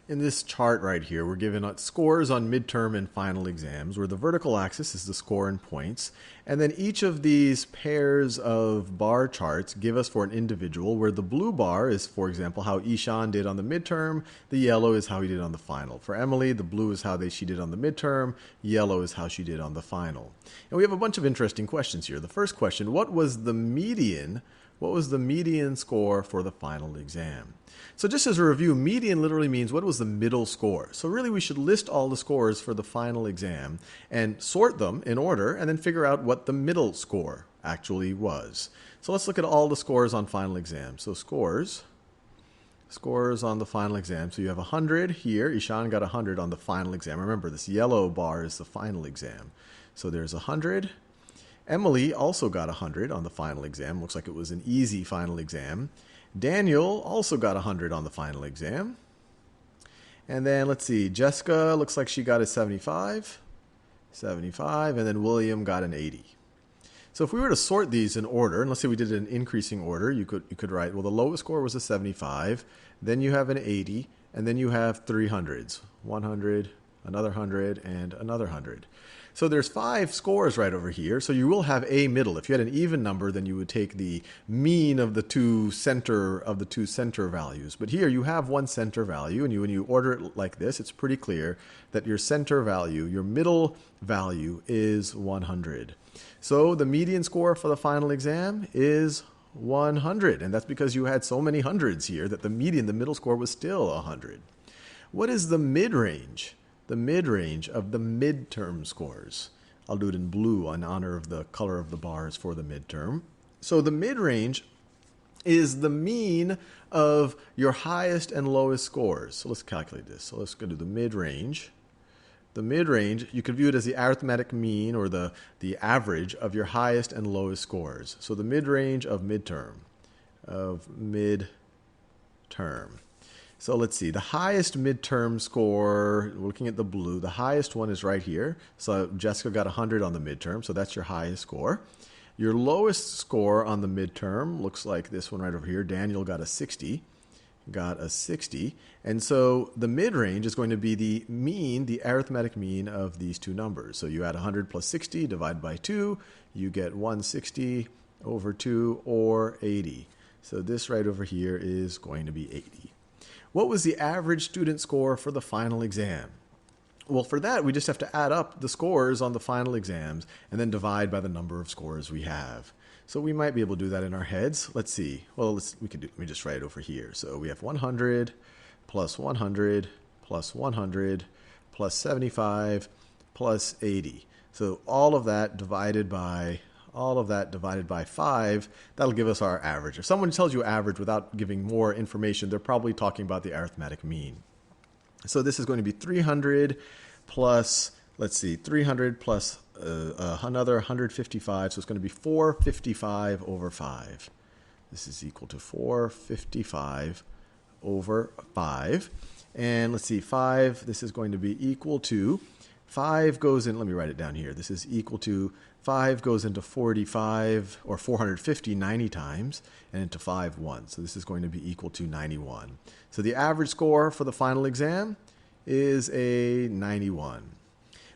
In this chart right here, we're given scores on midterm and final exams, where the vertical axis is the score in points, and then each of these pairs of bar charts give us for an individual, where the blue bar is, for example, how Ishan did on the midterm, the yellow is how he did on the final. For Emily, the blue is how she did on the midterm, yellow is how she did on the final. And we have a bunch of interesting questions here. The first question, what was the median score for the final exam? So just as a review, median literally means what was the middle score. So really we should list all the scores for the final exam and sort them in order and then figure out what the middle score actually was. So let's look at all the scores on final exam. So scores on the final exam. So you have 100 here. Ishan got 100 on the final exam. Remember, this yellow bar is the final exam. So there's 100. Emily also got 100 on the final exam. Looks like it was an easy final exam. Daniel also got 100 on the final exam. And then let's see, Jessica looks like she got a 75, and then William got an 80. So if we were to sort these in order, and let's say we did it in increasing order, you could write, well, the lowest score was a 75, then you have an 80, and then you have 300s, 100, another 100, and another 100. So there's 5 scores right over here, so you will have a middle. If you had an even number, then you would take the mean of the two center values. But here you have one center value, and when you order it like this, it's pretty clear that your center value, your middle value, is 100. So the median score for the final exam is 100, and that's because you had so many hundreds here that the middle score was still 100. What is the mid-range? The mid-range of the midterm scores. I'll do it in blue in honor of the color of the bars for the midterm. So the mid-range is the mean of your highest and lowest scores. So let's calculate this. So let's go to the mid-range. The mid-range, you could view it as the arithmetic mean or the average of your highest and lowest scores. So the mid-range of midterm. So let's see, the highest midterm score, looking at the blue, the highest one is right here. So Jessica got 100 on the midterm, so that's your highest score. Your lowest score on the midterm looks like this one right over here. Daniel got a 60. And so the mid-range is going to be the mean, the arithmetic mean of these two numbers. So you add 100 plus 60, divide by 2, you get 160 over 2, or 80. So this right over here is going to be 80. What was the average student score for the final exam? Well, for that, we just have to add up the scores on the final exams and then divide by the number of scores we have. So we might be able to do that in our heads. Let's see. Well, let me just write it over here. So we have 100 plus 100 plus 100 plus 75 plus 80. So all of that divided by 5, that'll give us our average. If someone tells you average without giving more information, they're probably talking about the arithmetic mean. So this is going to be 300 plus, another 155, so it's going to be 455 over 5. This is equal to 455 over 5. And let's see, 5, this is going to be equal to, 5 goes in, let me write it down here. This is equal to, 5 goes into 45, or 450 90 times, and into 5 once. So this is going to be equal to 91. So the average score for the final exam is a 91.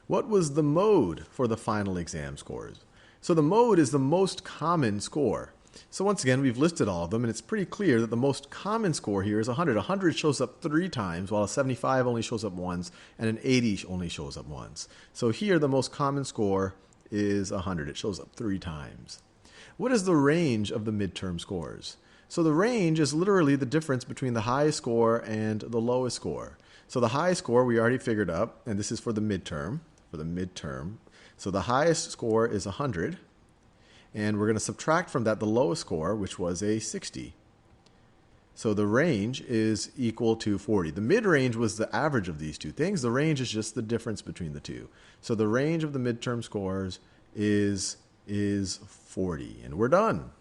What was the mode for the final exam scores? So the mode is the most common score. So once again, we've listed all of them, and it's pretty clear that the most common score here is 100. 100 shows up 3 times, while a 75 only shows up once, and an 80 only shows up once. So here, the most common score is 100. It shows up 3 times. What is the range of the midterm scores? So the range is literally the difference between the highest score and the lowest score. So the highest score we already figured out, and this is for the midterm. So the highest score is 100. And we're going to subtract from that the lowest score, which was a 60. So the range is equal to 40. The mid-range was the average of these two things. The range is just the difference between the two. So the range of the midterm scores is 40. And we're done.